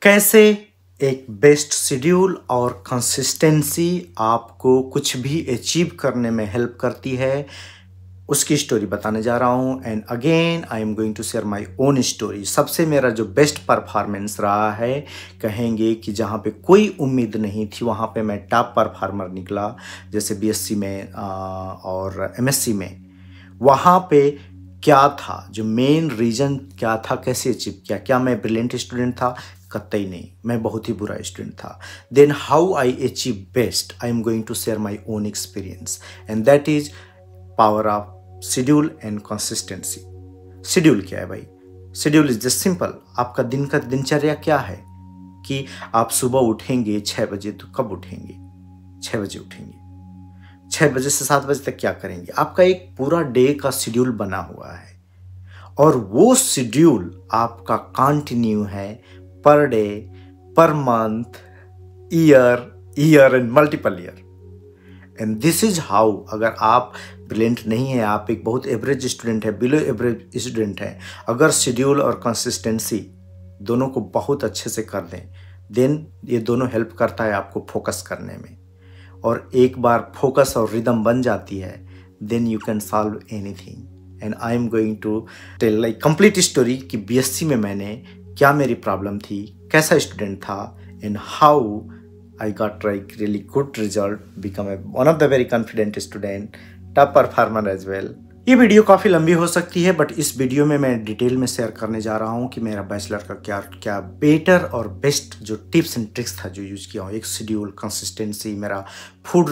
कैसे एक best schedule और कंसिस्टेंसी आपको कुछ भी अचीव करने में हेल्प करती है, उसकी स्टोरी बताने जा रहा हूँ। And again I am going to share my own story. सबसे मेरा जो बेस्ट परफॉर्मेंस रहा है, कहेंगे कि जहाँ पे कोई उम्मीद नहीं थी वहाँ पे मैं टॉप परफॉर्मर निकला, जैसे बीएससी में और एमएससी में। वहाँ पे क्या था, जो मेन रीज़न क्या था, कैसे अचीव किया? क्या मैं ब्रिलियंट स्टूडेंट था? कतई नहीं, मैं बहुत ही बुरा स्टूडेंट था। Then how I achieve best, I am going to share my own experience and that is power of schedule and consistency. Schedule क्या है भाई? Schedule is just simple. आपका दिन का दिनचर्या क्या है कि आप सुबह उठेंगे 6 बजे, तो कब उठेंगे? 6 बजे उठेंगे। 6 बजे से 7 बजे तक क्या करेंगे? आपका एक पूरा डे का शेड्यूल बना हुआ है और वो शेड्यूल आपका कंटिन्यू है per day, per month, year and multiple year. And this is how, अगर आप ब्रिलियंट नहीं है, आप एक बहुत एवरेज स्टूडेंट है, बिलो एवरेज स्टूडेंट है, अगर शेड्यूल और कंसिस्टेंसी दोनों को बहुत अच्छे से कर दें, देन ये दोनों हेल्प करता है आपको फोकस करने में। और एक बार फोकस और रिदम बन जाती है, then you can solve anything. And I am going to tell like complete story कि बीएससी में मैंने क्या मेरी प्रॉब्लम थी, कैसा स्टूडेंट था, and how I got like really good result, become one of the very confident student, top performer as well. ये video काफ़ी लंबी हो सकती है, बट इस वीडियो में मैं डिटेल में शेयर करने जा रहा हूँ कि मेरा बैचलर का क्या क्या बेटर और बेस्ट जो टिप्स एंड ट्रिक्स था जो यूज़ किया हूँ। एक शेड्यूल, कंसिस्टेंसी, मेरा फूड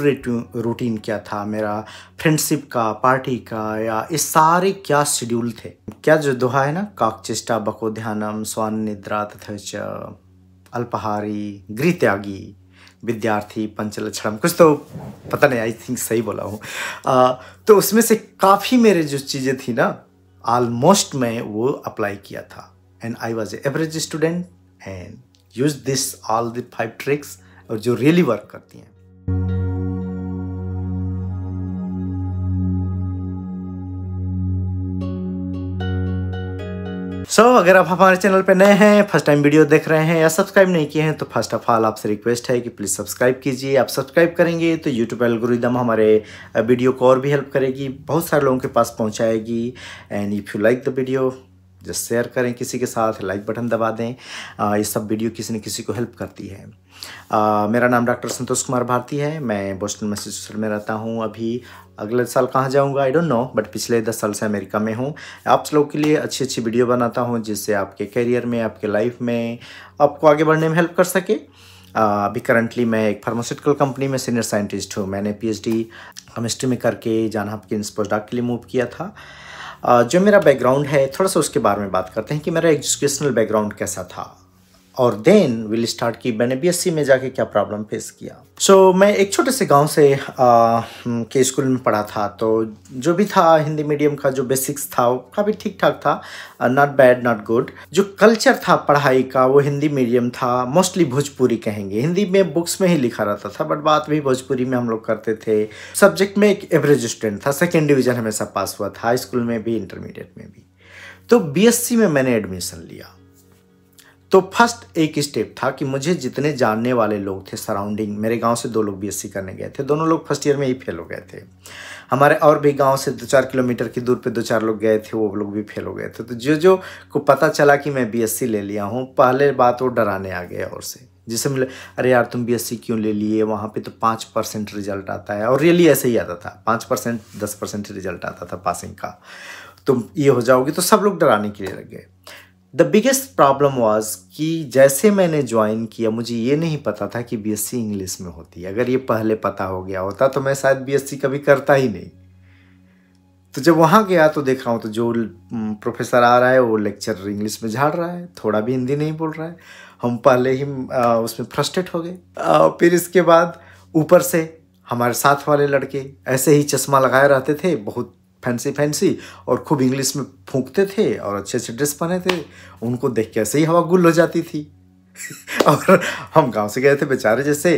रूटीन क्या था, मेरा फ्रेंडशिप का, पार्टी का, या ये सारे क्या शेड्यूल थे। क्या जो दोहा है ना, काकचेष्टा बको ध्यानम स्वान निद्रा तथा च अल्पहारी गृहत्यागी विद्यार्थी पंचलक्षणम, कुछ तो पता नहीं, आई थिंक सही बोला हूँ। तो उसमें से काफ़ी मेरे जो चीज़ें थी ना, ऑलमोस्ट मैं वो अप्लाई किया था। And I was average student and use this all the 5 tricks, और जो रियली वर्क करती हैं। अगर आप हमारे चैनल पे नए हैं, फर्स्ट टाइम वीडियो देख रहे हैं या सब्सक्राइब नहीं किए हैं, तो फर्स्ट ऑफ ऑल आपसे रिक्वेस्ट है कि प्लीज़ सब्सक्राइब कीजिए। आप सब्सक्राइब करेंगे तो यूट्यूब एल्गोरिदम हमारे वीडियो को और भी हेल्प करेगी, बहुत सारे लोगों के पास पहुंचाएगी। And if you like the video, just share करें किसी के साथ, लाइक बटन दबा दें। ये सब वीडियो किसी न किसी को हेल्प करती है। मेरा नाम डॉक्टर संतोष कुमार भारती है, मैं बोस्टन मैसेच्यूसेट्स में रहता हूँ। अभी अगले साल कहाँ जाऊँगा आई डोंट नो, बट पिछले 10 साल से अमेरिका में हूँ। आप लोगों के लिए अच्छी अच्छी वीडियो बनाता हूँ जिससे आपके करियर में, आपके लाइफ में आपको आगे बढ़ने में हेल्प कर सके। अभी करंटली मैं एक फार्मास्यूटिकल कंपनी में सीनियर साइंटिस्ट हूँ। मैंने पीएचडी केमिस्ट्री में करके जॉन हॉपकिंस पोस्टडॉक के लिए मूव किया था। जो मेरा बैकग्राउंड है, थोड़ा सा उसके बारे में बात करते हैं कि मेरा एजुकेशनल बैकग्राउंड कैसा था, और देन विल स्टार्ट कि मैंने बीएससी में जाके क्या प्रॉब्लम फेस किया। मैं एक छोटे से गांव से के स्कूल में पढ़ा था, तो जो भी था हिंदी मीडियम का जो बेसिक्स था वो काफ़ी ठीक ठाक था, नॉट बैड नॉट गुड। जो कल्चर था पढ़ाई का वो हिंदी मीडियम था, मोस्टली भोजपुरी कहेंगे। हिंदी में बुक्स में ही लिखा रहता था, बट बात भी भोजपुरी में हम लोग करते थे। सब्जेक्ट में एक एवरेज स्टूडेंट था, 2nd डिवीज़न हमेशा पास हुआ था, हाई स्कूल में भी, इंटरमीडिएट में भी। तो बीएससी में मैंने एडमिशन लिया, तो फर्स्ट एक स्टेप था कि मुझे जितने जानने वाले लोग थे सराउंडिंग, मेरे गांव से 2 लोग बीएससी करने गए थे, दोनों लोग फर्स्ट ईयर में ही फेल हो गए थे। हमारे और भी गांव से 2-4 किलोमीटर की दूर पे 2-4 लोग गए थे, वो लोग भी फेल हो गए थे। तो जो को पता चला कि मैं बीएससी ले लिया हूँ, पहले बात वो डराने आ गया और से, जिससे मिले, अरे यार तुम बीएससी क्यों ले लिए, वहाँ पे तो 5% रिजल्ट आता है। और रियली ऐसे ही आता था, 5% 10% रिजल्ट आता था पासिंग का, तुम ये हो जाओगे। तो सब लोग डराने के लिए लग गए। द बिगेस्ट प्रॉब्लम वाज कि जैसे मैंने ज्वाइन किया, मुझे ये नहीं पता था कि बीएससी इंग्लिश में होती है। अगर ये पहले पता हो गया होता तो मैं शायद बीएससी कभी करता ही नहीं। तो जब वहाँ गया तो देख रहा हूँ तो जो प्रोफेसर आ रहा है वो लेक्चर इंग्लिश में झाड़ रहा है, थोड़ा भी हिंदी नहीं बोल रहा है। हम पहले ही उसमें फ्रस्ट्रेट हो गए। फिर इसके बाद ऊपर से हमारे साथ वाले लड़के ऐसे ही चश्मा लगाए रहते थे, बहुत फैंसी, और खूब इंग्लिश में फूंकते थे और अच्छे अच्छे ड्रेस पहने थे। उनको देख के ऐसे ही हवा गुल हो जाती थी। और हम गांव से गए थे बेचारे जैसे,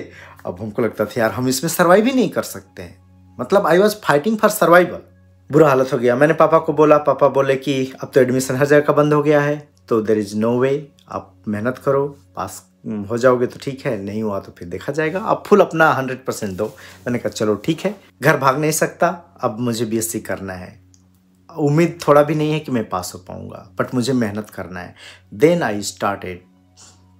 अब हमको लगता था यार हम इसमें सर्वाइव ही नहीं कर सकते हैं। मतलब I was fighting for survival. बुरा हालत हो गया। मैंने पापा को बोला, पापा बोले कि अब तो एडमिशन हर जगह का बंद हो गया है, तो देयर इज़ नो वे, आप मेहनत करो, पास हो जाओगे तो ठीक है, नहीं हुआ तो फिर देखा जाएगा। आप फुल अपना 100% दो। मैंने कहा चलो ठीक है, घर भाग नहीं सकता, अब मुझे बीएससी करना है। उम्मीद थोड़ा भी नहीं है कि मैं पास हो पाऊँगा, बट मुझे मेहनत करना है। देन आई स्टार्टेड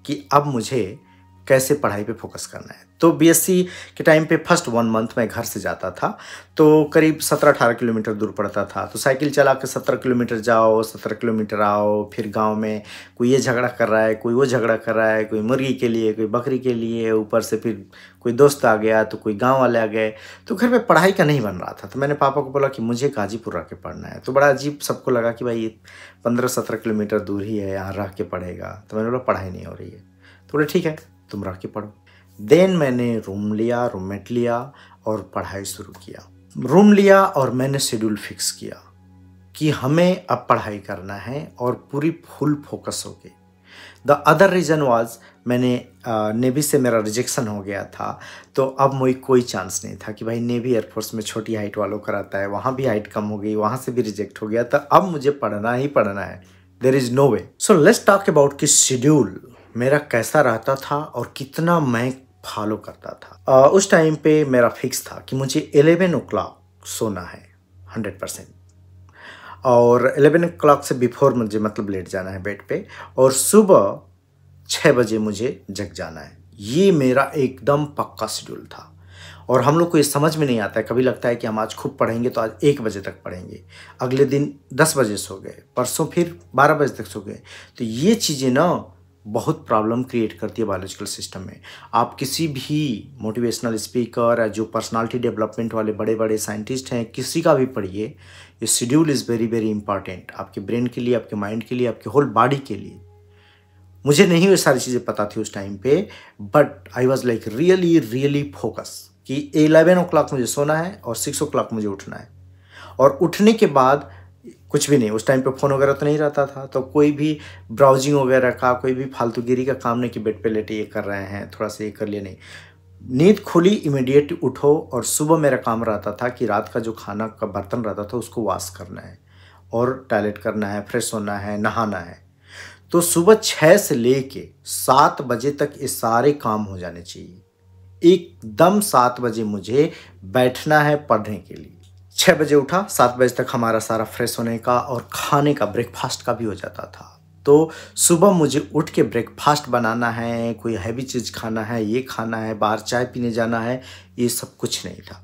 कि अब मुझे कैसे पढ़ाई पे फोकस करना है। तो बीएससी के टाइम पे फर्स्ट 1 मंथ मैं घर से जाता था, तो करीब 17-18 किलोमीटर दूर पड़ता था। तो साइकिल चला के 17 किलोमीटर जाओ, 17 किलोमीटर आओ, फिर गांव में कोई ये झगड़ा कर रहा है, कोई वो झगड़ा कर रहा है, कोई मुर्गी के लिए, कोई बकरी के लिए, ऊपर से फिर कोई दोस्त आ गया तो कोई गाँव वाले आ गए। तो घर में पढ़ाई का नहीं बन रहा था। तो मैंने पापा को बोला कि मुझे गाजीपुर रह के पढ़ना है। तो बड़ा अजीब सबको लगा कि भाई 15-17 किलोमीटर दूर ही है, यहाँ रह के पढ़ेगा। तो मैंने बोला पढ़ाई नहीं हो रही है। तो बोले ठीक है, तुम रह के पढ़ो। देन मैंने रूम लिया, रूममेट लिया और पढ़ाई शुरू किया। रूम लिया और मैंने शेड्यूल फिक्स किया कि हमें अब पढ़ाई करना है और पूरी फुल फोकस हो गई। द अदर रीज़न वाज मैंने नेवी से मेरा रिजेक्शन हो गया था, तो अब मुझे कोई चांस नहीं था कि भाई नेवी एयरफोर्स में छोटी हाइट वालों का रहता है, वहाँ भी हाइट कम हो गई, वहाँ से भी रिजेक्ट हो गया। तो अब मुझे पढ़ना ही पढ़ना है, there is no way. So let's talk about कि शेड्यूल मेरा कैसा रहता था और कितना मैं फॉलो करता था। उस टाइम पे मेरा फिक्स था कि मुझे 11 o'clock सोना है 100%, और 11 o'clock से बिफोर मुझे मतलब लेट जाना है बेड पे, और सुबह 6 बजे मुझे जग जाना है। ये मेरा एकदम पक्का शेड्यूल था। और हम लोग को ये समझ में नहीं आता है, कभी लगता है कि हम आज खूब पढ़ेंगे तो आज 1 बजे तक पढ़ेंगे, अगले दिन 10 बजे सो गए, परसों फिर 12 बजे तक सो गए। तो ये चीज़ें ना बहुत प्रॉब्लम क्रिएट करती है बायोलॉजिकल सिस्टम में। आप किसी भी मोटिवेशनल स्पीकर या जो पर्सनालिटी डेवलपमेंट वाले बड़े बड़े साइंटिस्ट हैं, किसी का भी पढ़िए, ये schedule is very very important आपके ब्रेन के लिए, आपके माइंड के लिए, आपके होल बॉडी के लिए। मुझे नहीं ये सारी चीज़ें पता थी उस टाइम पे, but I was like really really focus कि 11 o'clock मुझे सोना है और 6 o'clock मुझे उठना है। और उठने के बाद कुछ भी नहीं, उस टाइम पे फ़ोन वगैरह तो नहीं रहता था, तो कोई भी ब्राउजिंग वगैरह का, कोई भी फालतूगिरी का काम नहीं कि बेड पे लेटे ये कर रहे हैं, थोड़ा सा ये कर लिया, नहीं। नींद खुली इमीडिएट उठो। और सुबह मेरा काम रहता था कि रात का जो खाना का बर्तन रहता था उसको वॉश करना है और टॉयलेट करना है, फ्रेश होना है, नहाना है। तो सुबह 6 से लेके 7 बजे तक ये सारे काम हो जाने चाहिए। एकदम 7 बजे मुझे बैठना है पढ़ने के लिए। 6 बजे उठा, 7 बजे तक हमारा सारा फ्रेश होने का और खाने का, ब्रेकफास्ट का भी हो जाता था। तो सुबह मुझे उठ के ब्रेकफास्ट बनाना है, कोई हैवी चीज़ खाना है, ये खाना है, बाहर चाय पीने जाना है, ये सब कुछ नहीं था।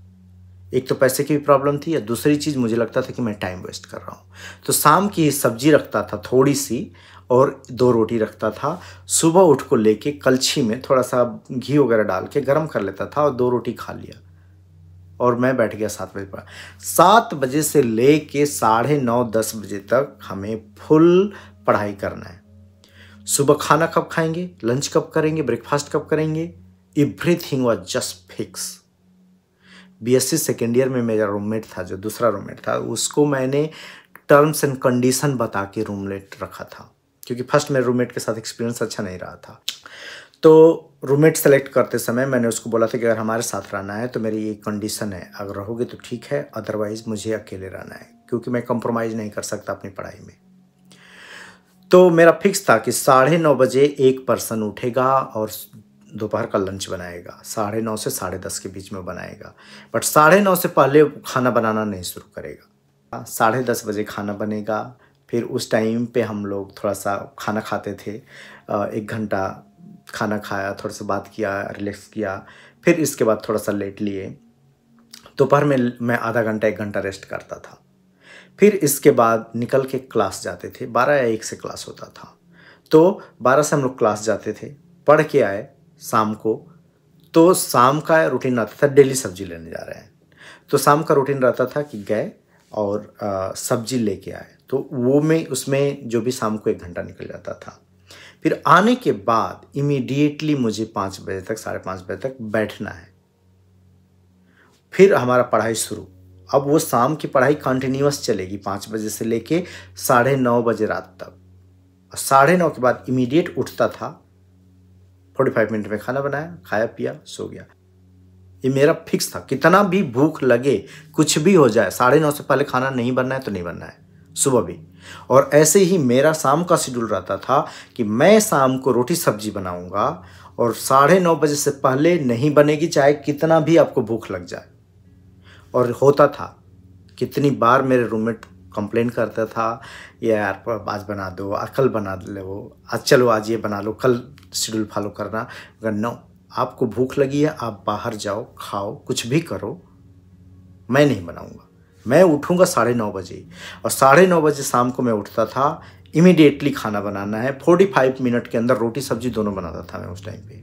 एक तो पैसे की भी प्रॉब्लम थी, या दूसरी चीज़ मुझे लगता था कि मैं टाइम वेस्ट कर रहा हूँ। तो शाम की सब्जी रखता था थोड़ी सी और 2 रोटी रखता था। सुबह उठ को लेके कलछी में थोड़ा सा घी वगैरह डाल के गर्म कर लेता था और 2 रोटी खा लिया और मैं बैठ गया 7 बजे पर। 7 बजे से लेके 9:30-10 बजे तक हमें फुल पढ़ाई करना है। सुबह खाना कब खाएंगे, लंच कब करेंगे, ब्रेकफास्ट कब करेंगे, everything was just fix. BSc second year में मेरा रूममेट था, जो दूसरा रूममेट था, उसको मैंने टर्म्स एंड कंडीशन बता के रूममेट रखा था, क्योंकि फर्स्ट मेरे रूममेट के साथ एक्सपीरियंस अच्छा नहीं रहा था। तो रूममेट सेलेक्ट करते समय मैंने उसको बोला था कि अगर हमारे साथ रहना है तो मेरी ये कंडीशन है, अगर रहोगे तो ठीक है, अदरवाइज मुझे अकेले रहना है, क्योंकि मैं कंप्रोमाइज़ नहीं कर सकता अपनी पढ़ाई में। तो मेरा फिक्स था कि 9:30 बजे एक पर्सन उठेगा और दोपहर का लंच बनाएगा, 9:30 से 10:30 के बीच में बनाएगा, बट 9:30 से पहले खाना बनाना नहीं शुरू करेगा। 10:30 बजे खाना बनेगा, फिर उस टाइम पे हम लोग थोड़ा सा खाना खाते थे, 1 घंटा खाना खाया, थोड़ा सा बात किया, रिलैक्स किया, फिर इसके बाद थोड़ा सा लेट लिए। दोपहर में मैं आधा घंटा 1 घंटा रेस्ट करता था। फिर इसके बाद निकल के क्लास जाते थे, 12 या 1 से क्लास होता था। तो 12 से हम लोग क्लास जाते थे, पढ़ के आए शाम को। तो शाम का रूटीन रहता था, डेली सब्जी लेने जा रहे हैं, तो शाम का रूटीन रहता था कि गए और सब्जी लेके आए। तो वो में उसमें जो भी शाम को 1 घंटा निकल जाता था। फिर आने के बाद इमीडिएटली मुझे 5 बजे तक, 5:30 बजे तक बैठना है। फिर हमारा पढ़ाई शुरू। अब वो शाम की पढ़ाई कंटिन्यूअस चलेगी 5 बजे से लेके 9:30 बजे रात तक। 9:30 के बाद इमीडिएट उठता था, 45 मिनट में खाना बनाया, खाया पिया, सो गया। ये मेरा फिक्स था, कितना भी भूख लगे, कुछ भी हो जाए, 9:30 से पहले खाना नहीं बनना है तो नहीं बनना है। सुबह भी। और ऐसे ही मेरा शाम का शेड्यूल रहता था कि मैं शाम को रोटी सब्जी बनाऊंगा और 9:30 बजे से पहले नहीं बनेगी, चाहे कितना भी आपको भूख लग जाए। और होता था, कितनी बार मेरे रूममेट कंप्लेन करता था, यार आज बना दो, कल बना लो, आज चलो आज ये बना लो, कल शेड्यूल फॉलो करना। मगर नो, आपको भूख लगी है, आप बाहर जाओ, खाओ, कुछ भी करो, मैं नहीं बनाऊंगा। मैं उठूंगा 9:30 बजे, और 9:30 बजे शाम को मैं उठता था। इमीडिएटली खाना बनाना है, 45 मिनट के अंदर रोटी सब्जी दोनों बनाता था मैं उस टाइम पे।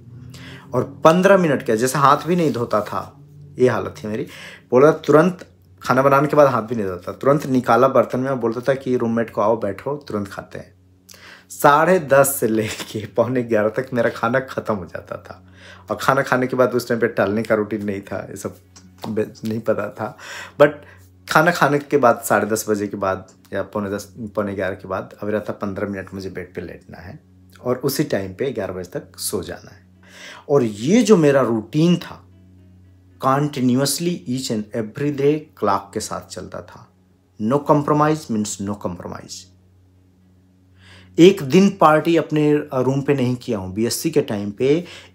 और 15 मिनट के, जैसे हाथ भी नहीं धोता था, ये हालत थी मेरी। बोला तुरंत खाना बनाने के बाद हाथ भी नहीं धोता, तुरंत निकाला बर्तन में, बोलता था कि रूममेट को आओ बैठो तुरंत खाते हैं। 10:30 से लेके 11:15 तक मेरा खाना खत्म हो जाता था। और खाना खाने के बाद उस टाइम पे टहलने का रूटीन नहीं था, ये सब नहीं पता था। बट खाना खाने के बाद 10:30 बजे के बाद या 10:45 11:15 के बाद अब रहता 15 मिनट मुझे बेड पे लेटना है और उसी टाइम पे 11 बजे तक सो जाना है। और ये जो मेरा रूटीन था continuously each and every day clock के साथ चलता था। No compromise means no compromise. एक दिन पार्टी अपने रूम पे नहीं किया हूँ बीएससी के टाइम पे।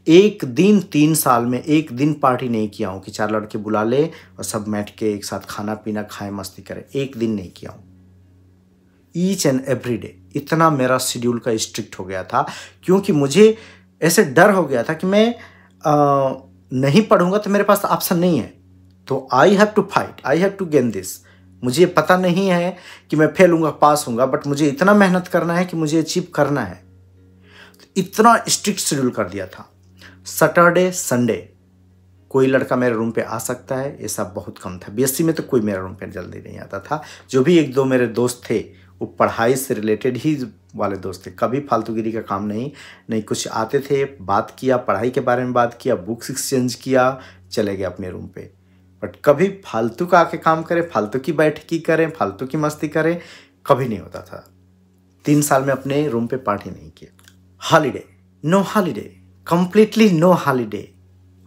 एक दिन 3 साल में एक दिन पार्टी नहीं किया हूँ कि 4 लड़के बुला ले और सब बैठ के एक साथ खाना पीना खाएं मस्ती करें, एक दिन नहीं किया हूँ। ईच एंड एवरी डे इतना मेरा शेड्यूल का स्ट्रिक्ट हो गया था, क्योंकि मुझे ऐसे डर हो गया था कि मैं नहीं पढ़ूंगा तो मेरे पास ऑप्शन नहीं है, तो I have to fight, I have to gain this. मुझे पता नहीं है कि मैं फेल हूँगा पास हूँगा, बट मुझे इतना मेहनत करना है कि मुझे अचीव करना है। तो इतना स्ट्रिक्ट शेड्यूल कर दिया था। सैटरडे संडे कोई लड़का मेरे रूम पे आ सकता है, ये सब बहुत कम था। बीएससी में तो कोई मेरे रूम पे जल्दी नहीं आता था। जो भी 1-2 मेरे दोस्त थे वो पढ़ाई से रिलेटेड ही वाले दोस्त थे, कभी फालतूगिरी का काम नहीं कुछ आते थे, बात किया, पढ़ाई के बारे में बात किया, बुक्स एक्सचेंज किया, चले गए अपने रूम पे। बट कभी फालतू का आके काम करें, फालतू की बैठकी करें, फालतू की मस्ती करें, कभी नहीं होता था। 3 साल में अपने रूम पे पार्टी नहीं की। Holiday, no holiday, completely no holiday.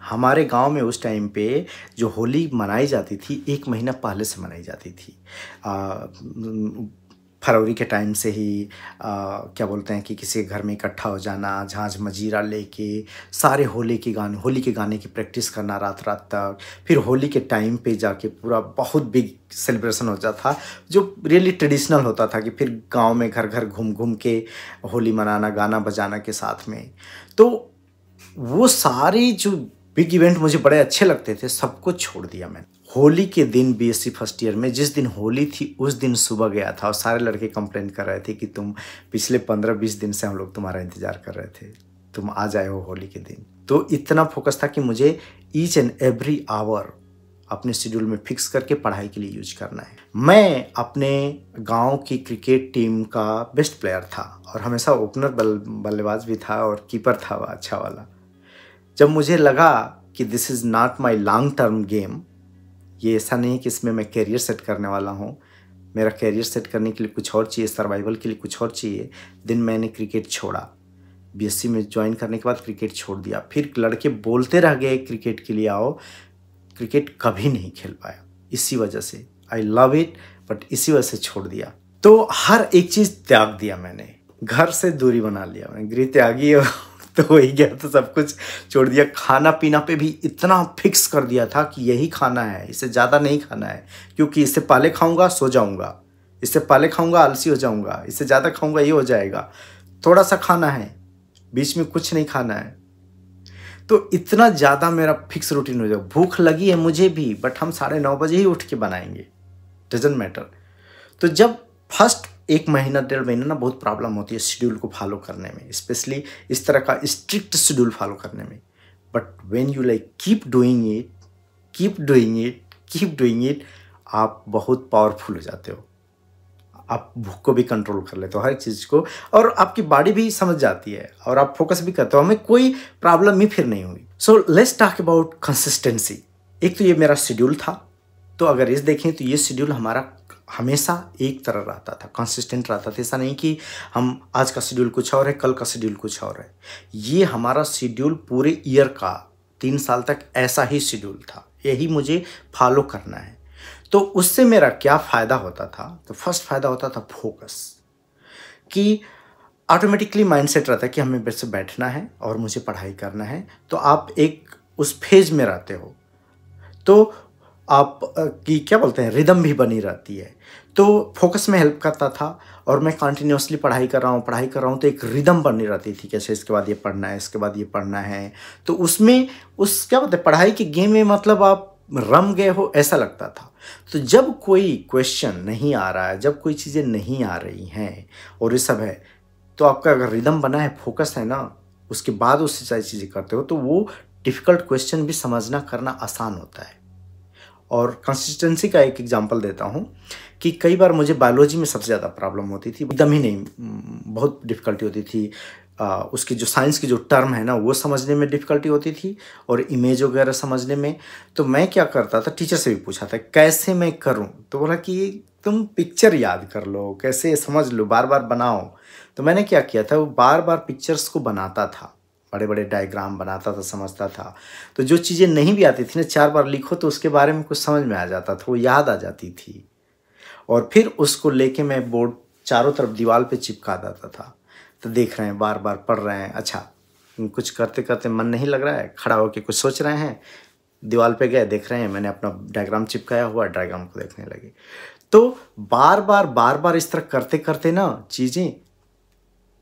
हमारे गांव में उस टाइम पे जो होली मनाई जाती थी 1 महीना पहले से मनाई जाती थी। फरवरी के टाइम से ही क्या बोलते हैं कि किसी घर में इकट्ठा हो जाना, झांझ मजीरा लेके सारे होली के गाने की प्रैक्टिस करना रात तक। फिर होली के टाइम पे जाके पूरा बहुत बिग सेलिब्रेशन हो जाता था, जो रियली ट्रेडिशनल होता था कि फिर गांव में घर घर घूम के होली मनाना, गाना बजाना के साथ में। तो वो सारे जो बिग इवेंट मुझे बड़े अच्छे लगते थे, सबको छोड़ दिया मैंने। होली के दिन बीएससी फर्स्ट ईयर में जिस दिन होली थी उस दिन सुबह गया था और सारे लड़के कंप्लेंट कर रहे थे कि तुम पिछले 15-20 दिन से हम लोग तुम्हारा इंतजार कर रहे थे, तुम आ जाए हो होली के दिन। तो इतना फोकस था कि मुझे ईच एंड एवरी आवर अपने शेड्यूल में फिक्स करके पढ़ाई के लिए यूज करना है। मैं अपने गांव की क्रिकेट टीम का बेस्ट प्लेयर था और हमेशा ओपनर बल्लेबाज भी था और कीपर था अच्छा वाला। जब मुझे लगा कि this is not my long term game, ये ऐसा नहीं कि इसमें मैं कैरियर सेट करने वाला हूँ, मेरा कैरियर सेट करने के लिए कुछ और चाहिए, सर्वाइवल के लिए कुछ और चाहिए, दिन मैंने क्रिकेट छोड़ा। बीएससी में ज्वाइन करने के बाद क्रिकेट छोड़ दिया। फिर लड़के बोलते रह गए क्रिकेट के लिए आओ, क्रिकेट कभी नहीं खेल पाया। इसी वजह से आई लव इट, बट इसी वजह से छोड़ दिया। तो हर एक चीज़ त्याग दिया मैंने, घर से दूरी बना लिया मैंने, गृह त्यागी तो हो ही गया, तो सब कुछ छोड़ दिया। खाना पीना पे भी इतना फिक्स कर दिया था कि यही खाना है, इससे ज़्यादा नहीं खाना है, क्योंकि इससे पहले खाऊंगा सो जाऊंगा, इससे पहले खाऊंगा आलसी हो जाऊंगा, इससे ज़्यादा खाऊंगा ये हो जाएगा। थोड़ा सा खाना है, बीच में कुछ नहीं खाना है। तो इतना ज़्यादा मेरा फिक्स रूटीन हो जाएगा। भूख लगी है मुझे भी, बट हम 9:30 बजे ही उठ के बनाएंगे, डजंट मैटर। तो जब फर्स्ट 1 महीना 1.5 महीना ना बहुत प्रॉब्लम होती है शेड्यूल को फॉलो करने में, स्पेशली इस तरह का स्ट्रिक्ट शेड्यूल फॉलो करने में। But when you like keep doing it, आप बहुत पावरफुल हो जाते हो। आप भूख को भी कंट्रोल कर लेते हो, हर चीज़ को, और आपकी बॉडी भी समझ जाती है और आप फोकस भी करते हो। हमें कोई प्रॉब्लम ही फिर नहीं हुई। सो लेट्स टॉक अबाउट कंसिस्टेंसी। एक तो ये मेरा शेड्यूल था, तो अगर इस देखें तो ये शेड्यूल हमारा हमेशा एक तरह रहता था, कंसिस्टेंट रहता था। ऐसा नहीं कि हम आज का शेड्यूल कुछ और है, कल का शेड्यूल कुछ और है। ये हमारा शेड्यूल पूरे ईयर का 3 साल तक ऐसा ही शेड्यूल था, यही मुझे फॉलो करना है। तो उससे मेरा क्या फ़ायदा होता था? तो फर्स्ट फ़ायदा होता था फोकस, कि ऑटोमेटिकली माइंडसेट रहता है कि हमें बस बैठना है और मुझे पढ़ाई करना है। तो आप एक उस फेज में रहते हो, तो आप की क्या बोलते हैं, रिदम भी बनी रहती है। तो फोकस में हेल्प करता था और मैं कंटिन्यूअसली पढ़ाई कर रहा हूँ तो एक रिदम बनी रहती थी, कैसे इसके बाद ये पढ़ना है, इसके बाद ये पढ़ना है। तो उसमें उस क्या बोलते हैं, पढ़ाई के गेम में मतलब आप रम गए हो ऐसा लगता था। तो जब कोई क्वेश्चन नहीं आ रहा है, जब कोई चीज़ें नहीं आ रही हैं और ये सब है, तो आपका अगर रिदम बना है, फोकस है ना, उसके बाद उससे सारी चीज़ें करते हो तो वो डिफ़िकल्ट क्वेश्चन भी समझना करना आसान होता है। और कंसिस्टेंसी का एक एग्जांपल देता हूँ कि कई बार मुझे बायोलॉजी में सबसे ज़्यादा प्रॉब्लम होती थी, एकदम ही नहीं, बहुत डिफ़िकल्टी होती थी। उसकी जो साइंस की जो टर्म है ना वो समझने में डिफ़िकल्टी होती थी और इमेज वगैरह समझने में। तो मैं क्या करता था, टीचर से भी पूछा था कैसे मैं करूँ, तो बोला कि तुम पिक्चर याद कर लो, कैसे समझ लो, बार बार बनाओ। तो मैंने क्या किया था, वो बार बार पिक्चर्स को बनाता था, बड़े बड़े डायग्राम बनाता था, समझता था। तो जो चीज़ें नहीं भी आती थी ना, 4 बार लिखो तो उसके बारे में कुछ समझ में आ जाता था, वो याद आ जाती थी। और फिर उसको लेके मैं बोर्ड चारों तरफ दीवार पे चिपका देता था। तो देख रहे हैं, बार बार पढ़ रहे हैं, अच्छा कुछ करते करते मन नहीं लग रहा है, खड़ा होकर कुछ सोच रहे हैं, दीवार पे गए, देख रहे हैं, मैंने अपना डायग्राम चिपकाया हुआ, डायग्राम को देखने लगे। तो बार बार इस तरह करते करते ना चीज़ें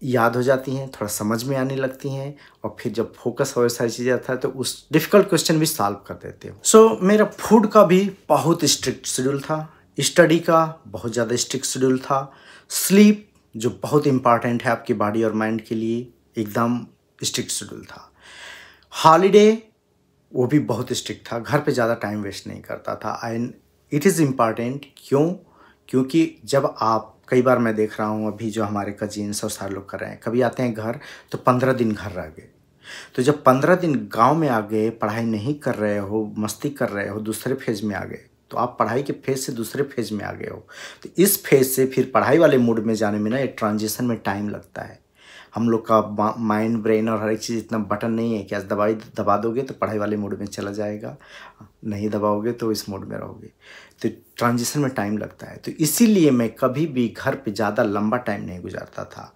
याद हो जाती हैं, थोड़ा समझ में आने लगती हैं और फिर जब फोकस और सारी चीज़ें आता है तो उस डिफ़िकल्ट क्वेश्चन भी सॉल्व कर देते हो। सो मेरा फूड का भी बहुत स्ट्रिक्ट शेड्यूल था, स्टडी का बहुत ज़्यादा स्ट्रिक्ट शेड्यूल था, स्लीप जो बहुत इंपॉर्टेंट है आपकी बॉडी और माइंड के लिए, एकदम स्ट्रिक्ट शेड्यूल था। हॉलीडे वो भी बहुत स्ट्रिक्ट था, घर पे ज़्यादा टाइम वेस्ट नहीं करता था। एंड इट इज़ इम्पॉर्टेंट, क्योंकि जब आप, कई बार मैं देख रहा हूँ अभी जो हमारे कजिन्स और सारे लोग कर रहे हैं, कभी आते हैं घर तो 15 दिन घर रह गए। तो जब 15 दिन गांव में आ गए, पढ़ाई नहीं कर रहे हो, मस्ती कर रहे हो, दूसरे फेज में आ गए, तो आप पढ़ाई के फेज से दूसरे फेज में आ गए हो। तो इस फेज से फिर पढ़ाई वाले मूड में जाने में ना, एक ट्रांजिशन में टाइम लगता है। हम लोग का माइंड, ब्रेन और हर एक चीज़ इतना बटन नहीं है कि आज दबा दोगे तो पढ़ाई वाले मूड में चला जाएगा, नहीं दबाओगे तो इस मोड में रहोगे। तो ट्रांजिशन में टाइम लगता है। तो इसीलिए मैं कभी भी घर पे ज़्यादा लंबा टाइम नहीं गुजारता था।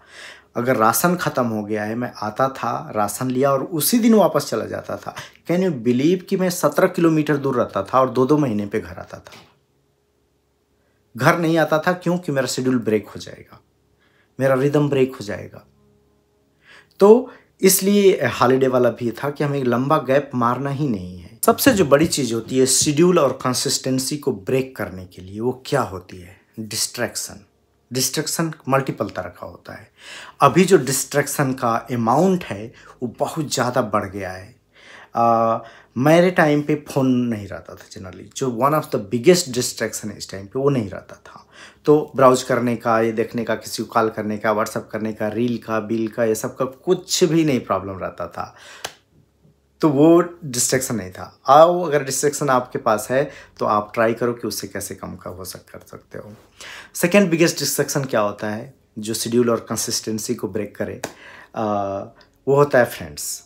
अगर राशन ख़त्म हो गया है, मैं आता था, राशन लिया और उसी दिन वापस चला जाता था। कैन यू बिलीव कि मैं 17 किलोमीटर दूर रहता था और 2-2 महीने पे घर आता था। घर नहीं आता था क्योंकि मेरा शेड्यूल ब्रेक हो जाएगा, मेरा रिदम ब्रेक हो जाएगा। तो इसलिए हॉलीडे वाला भी था कि हमें लंबा गैप मारना ही नहीं है। सबसे जो बड़ी चीज़ होती है शेड्यूल और कंसिस्टेंसी को ब्रेक करने के लिए, वो क्या होती है? डिस्ट्रैक्शन मल्टीपल तरह का होता है। अभी जो डिस्ट्रैक्शन का अमाउंट है वो बहुत ज़्यादा बढ़ गया है। मेरे टाइम पे फ़ोन नहीं रहता था जनरली, जो one of the biggest distraction है इस टाइम पे, वो नहीं रहता था। तो ब्राउज करने का, ये देखने का, किसी को कॉल करने का, व्हाट्सअप करने का, रील का, बिल का, ये सब का कुछ भी नहीं प्रॉब्लम रहता था। तो वो डिस्ट्रैक्शन नहीं था। आओ, अगर डिस्ट्रैक्शन आपके पास है तो आप ट्राई करो कि उससे कैसे कम कर सकते हो। सेकेंड बिगेस्ट डिस्ट्रैक्शन क्या होता है जो शेड्यूल और कंसिस्टेंसी को ब्रेक करे? वो होता है फ्रेंड्स।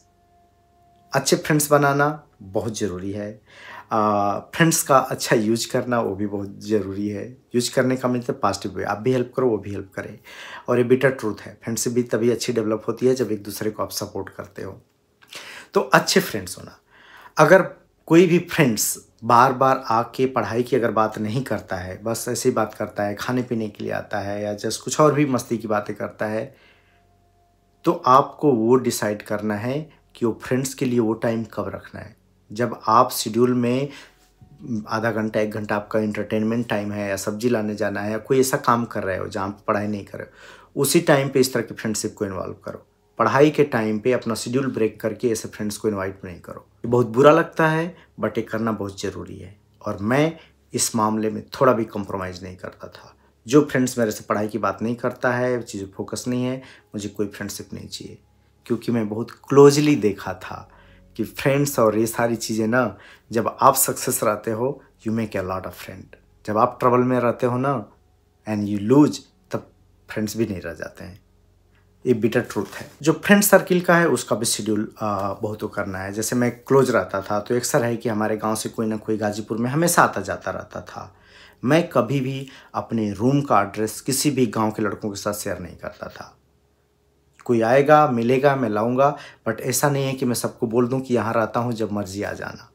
अच्छे फ्रेंड्स बनाना बहुत ज़रूरी है। फ्रेंड्स का अच्छा यूज करना वो भी बहुत ज़रूरी है। यूज करने का मतलब पॉजिटिव वे, आप भी हेल्प करो, वो भी हेल्प करे। और ये बिटर ट्रूथ है, फ्रेंडशिप भी तभी अच्छी डेवलप होती है जब एक दूसरे को आप सपोर्ट करते हो। तो अच्छे फ्रेंड्स होना। अगर कोई भी फ्रेंड्स बार बार आके पढ़ाई की अगर बात नहीं करता है, बस ऐसे ही बात करता है, खाने पीने के लिए आता है या जस्ट कुछ और भी मस्ती की बातें करता है, तो आपको वो डिसाइड करना है कि वो फ्रेंड्स के लिए वो टाइम कब रखना है। जब आप शेड्यूल में आधा घंटा 1 घंटा आपका एंटरटेनमेंट टाइम है, या सब्जी लाने जाना है, या कोई ऐसा काम कर रहे हो जहाँ आप पढ़ाई नहीं कर रहे हो, उसी टाइम पे इस तरह की फ्रेंडशिप को इन्वॉल्व करो। पढ़ाई के टाइम पे अपना शेड्यूल ब्रेक करके ऐसे फ्रेंड्स को इनवाइट नहीं करो। ये बहुत बुरा लगता है बट ये करना बहुत ज़रूरी है। और मैं इस मामले में थोड़ा भी कॉम्प्रोमाइज़ नहीं करता था। जो फ्रेंड्स मेरे से पढ़ाई की बात नहीं करता है, चीज़ें फोकस नहीं है, मुझे कोई फ्रेंडशिप नहीं चाहिए। क्योंकि मैं बहुत क्लोजली देखा था कि फ्रेंड्स और ये सारी चीज़ें ना, जब आप सक्सेस रहते हो you make a lot of friend. जब आप ट्रबल में रहते हो ना एंड यू लूज, तब फ्रेंड्स भी नहीं रह जाते हैं। ये बिटर ट्रूथ है। जो फ्रेंड सर्किल का है उसका भी शेड्यूल बहुत करना है। जैसे मैं क्लोज रहता था तो अक्सर है कि हमारे गांव से कोई ना कोई गाजीपुर में हमेशा आता जाता रहता था। मैं कभी भी अपने रूम का एड्रेस किसी भी गांव के लड़कों के साथ शेयर नहीं करता था। कोई आएगा मिलेगा मैं लाऊंगा, बट ऐसा नहीं है कि मैं सबको बोल दूं कि यहाँ रहता हूँ, जब मर्जी आ जाना।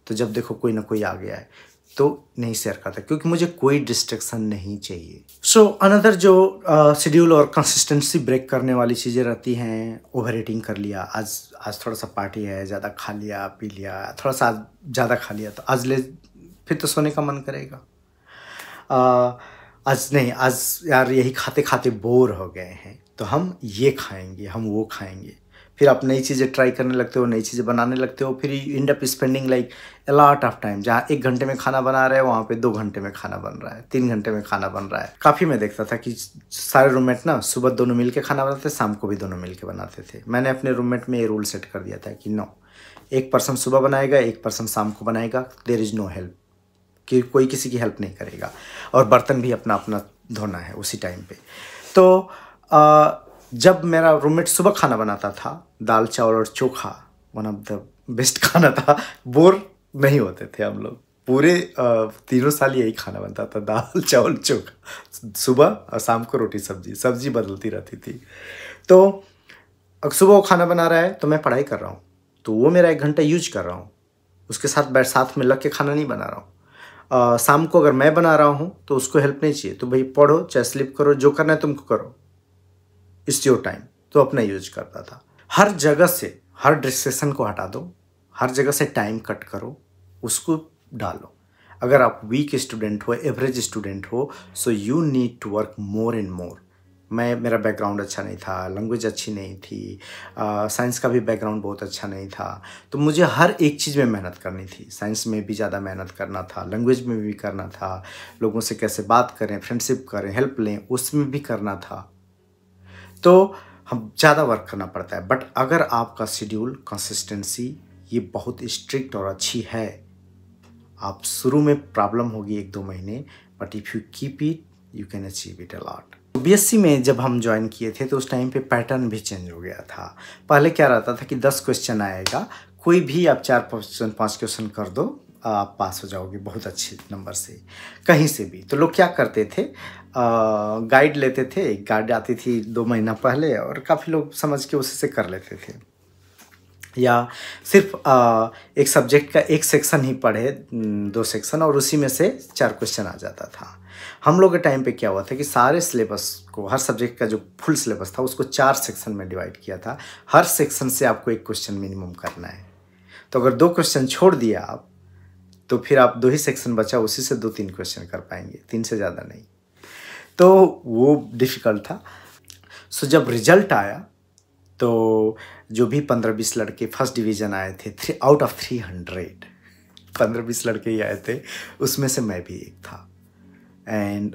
तो जब देखो कोई ना कोई आ गया है तो नहीं शेयर करता, क्योंकि मुझे कोई डिस्ट्रैक्शन नहीं चाहिए। सो अनदर जो शेड्यूल और कंसिस्टेंसी ब्रेक करने वाली चीज़ें रहती हैं, ओवर ईटिंग कर लिया, आज थोड़ा सा पार्टी है, ज़्यादा खा लिया पी लिया, थोड़ा सा ज़्यादा खा लिया तो आज ले, फिर तो सोने का मन करेगा। आज नहीं, आज यार यही खाते खाते बोर हो गए हैं तो हम ये खाएंगे, हम वो खाएंगे। फिर आप नई चीज़ें ट्राई करने लगते हो, नई चीज़ें बनाने लगते हो, फिर you and up spending like a lot of time. जहाँ 1 घंटे में खाना बना रहे हैं वहाँ पे 2 घंटे में खाना बन रहा है, 3 घंटे में खाना बन रहा है। काफ़ी मैं देखता था कि सारे रूममेट ना सुबह दोनों मिल के खाना बनाते, शाम को भी दोनों मिल के बनाते थे। मैंने अपने रूममेट में ये रूल सेट कर दिया था कि नो, एक पर्सन सुबह बनाएगा, एक पर्सन शाम को बनाएगा, देयर इज़ नो हेल्प, कि कोई किसी की हेल्प नहीं करेगा, और बर्तन भी अपना अपना धोना है उसी टाइम पे। तो जब मेरा रूममेट सुबह खाना बनाता था, दाल चावल और चोखा वन ऑफ द बेस्ट खाना था, बोर नहीं होते थे हम लोग। पूरे 3 साल यही खाना बनता था, दाल चावल चोखा, सुबह और शाम को रोटी सब्जी बदलती रहती थी। तो अब सुबह वो खाना बना रहा है तो मैं पढ़ाई कर रहा हूँ, तो वो मेरा 1 घंटा यूज कर रहा हूँ, उसके साथ में लग के खाना नहीं बना रहा हूँ। शाम को अगर मैं बना रहा हूँ तो उसको हेल्प नहीं चाहिए, तो भाई पढ़ो चाहे स्लिप करो, जो करना है तुमको करो, इट्स योर टाइम। तो अपना यूज करता था। हर जगह से हर डिस्ट्रैक्शन को हटा दो, हर जगह से टाइम कट करो, उसको डालो। अगर आप वीक स्टूडेंट हो, एवरेज स्टूडेंट हो, so you need to work more and more. मेरा बैकग्राउंड अच्छा नहीं था, लैंग्वेज अच्छी नहीं थी, साइंस का भी बैकग्राउंड बहुत अच्छा नहीं था, तो मुझे हर एक चीज़ में मेहनत करनी थी। साइंस में भी ज़्यादा मेहनत करना था, लैंग्वेज में भी करना था, लोगों से कैसे बात करें, फ्रेंडशिप करें, हेल्प लें, उसमें भी करना था। तो हम ज़्यादा वर्क करना पड़ता है। बट अगर आपका शेड्यूल कंसिस्टेंसी ये बहुत स्ट्रिक्ट और अच्छी है, आप शुरू में प्रॉब्लम होगी 1-2 महीने, but if you keep it you can achieve it a lot. BSc में जब हम ज्वाइन किए थे तो उस टाइम पे पैटर्न भी चेंज हो गया था। पहले क्या रहता था कि 10 क्वेश्चन आएगा, कोई भी आप 4-5 क्वेश्चन कर दो, आप पास हो जाओगे बहुत अच्छे नंबर से, कहीं से भी। तो लोग क्या करते थे, गाइड लेते थे, एक गाइड आती थी 2 महीना पहले, और काफ़ी लोग समझ के उसी से कर लेते थे। या सिर्फ एक सब्जेक्ट का एक सेक्शन ही पढ़े, 2 सेक्शन, और उसी में से 4 क्वेश्चन आ जाता था। हम लोग के टाइम पे क्या हुआ था कि सारे सिलेबस को, हर सब्जेक्ट का जो फुल सिलेबस था उसको 4 सेक्शन में डिवाइड किया था। हर सेक्शन से आपको 1 क्वेश्चन मिनिमम करना है। तो अगर 2 क्वेश्चन छोड़ दिया आप, तो फिर आप 2 ही सेक्शन बचा, उसी से 2-3 क्वेश्चन कर पाएंगे, 3 से ज़्यादा नहीं। तो वो डिफ़िकल्ट था। सो जब रिजल्ट आया तो जो भी 15-20 लड़के फर्स्ट डिवीज़न आए थे, 3 आउट ऑफ 300 15-20 लड़के ही आए थे, उसमें से मैं भी एक था। एंड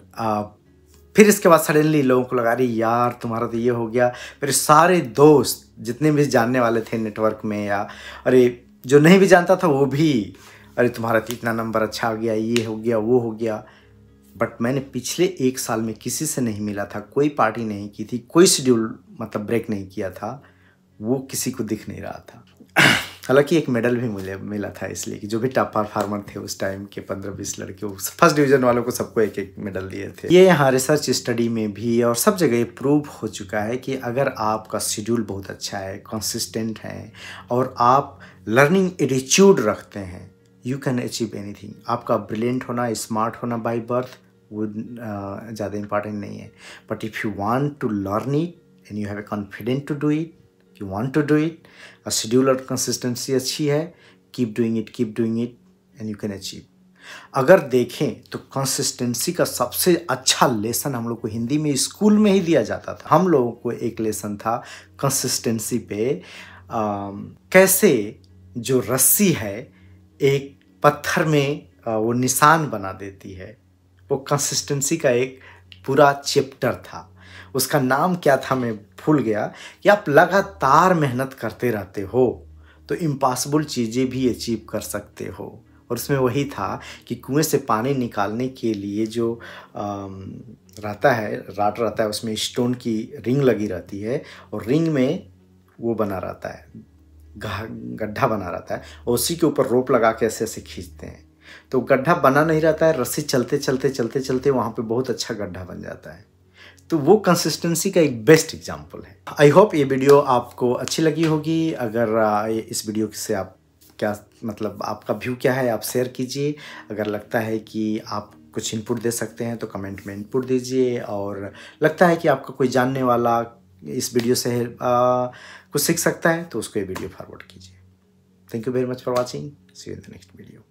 फिर इसके बाद सडनली लोगों को लगा, रही यार तुम्हारा तो ये हो गया। फिर सारे दोस्त जितने भी जानने वाले थे नेटवर्क में, या अरे जो नहीं भी जानता था वो भी, अरे तुम्हारा तो इतना नंबर अच्छा आ गया, ये हो गया वो हो गया। बट मैंने पिछले 1 साल में किसी से नहीं मिला था, कोई पार्टी नहीं की थी, कोई शेड्यूल मतलब ब्रेक नहीं किया था, वो किसी को दिख नहीं रहा था। हालांकि एक मेडल भी मुझे मिला था, इसलिए कि जो भी टॉप परफॉर्मर थे उस टाइम के 15-20 लड़के, फर्स्ट डिवीज़न वालों को सबको 1-1 मेडल दिए थे। ये यहाँ रिसर्च स्टडी में भी और सब जगह प्रूव हो चुका है कि अगर आपका शेड्यूल बहुत अच्छा है, कंसिस्टेंट है, और आप लर्निंग एटीट्यूड रखते हैं, यू कैन अचीव एनीथिंग। आपका ब्रिलियंट होना, स्मार्ट होना बाय बर्थ वो ज़्यादा इंपॉर्टेंट नहीं है, but if you want to learn it and you have a confident to do it, you want to do it, schedule और कंसिस्टेंसी अच्छी है, keep doing it and you can achieve. अगर देखें तो कंसिस्टेंसी का सबसे अच्छा लेसन हम लोग को हिंदी में स्कूल में ही दिया जाता था। हम लोगों को एक लेसन था कंसिस्टेंसी पे, कैसे जो रस्सी है एक पत्थर में वो निशान बना देती है, वो कंसिस्टेंसी का एक पूरा चैप्टर था। उसका नाम क्या था मैं भूल गया। कि आप लगातार मेहनत करते रहते हो तो इम्पॉसिबल चीज़ें भी अचीव कर सकते हो। और उसमें वही था कि कुएं से पानी निकालने के लिए जो रहता है, राड रहता है, उसमें स्टोन की रिंग लगी रहती है, और रिंग में वो बना रहता है, गड्ढा बना रहता है, और उसी के ऊपर रोप लगा के ऐसे ऐसे खींचते हैं। तो गड्ढा बना नहीं रहता है, रस्सी चलते चलते चलते चलते वहाँ पे बहुत अच्छा गड्ढा बन जाता है। तो वो कंसिस्टेंसी का एक बेस्ट एग्जांपल है। आई होप ये वीडियो आपको अच्छी लगी होगी। अगर इस वीडियो से आप क्या मतलब आपका व्यू क्या है आप शेयर कीजिए। अगर लगता है कि आप कुछ इनपुट दे सकते हैं तो कमेंट में इनपुट दीजिए, और लगता है कि आपका कोई जानने वाला इस वीडियो से कुछ सीख सकता है तो उसको ये वीडियो फॉरवर्ड कीजिए। Thank you very much for watching. See you in the next video.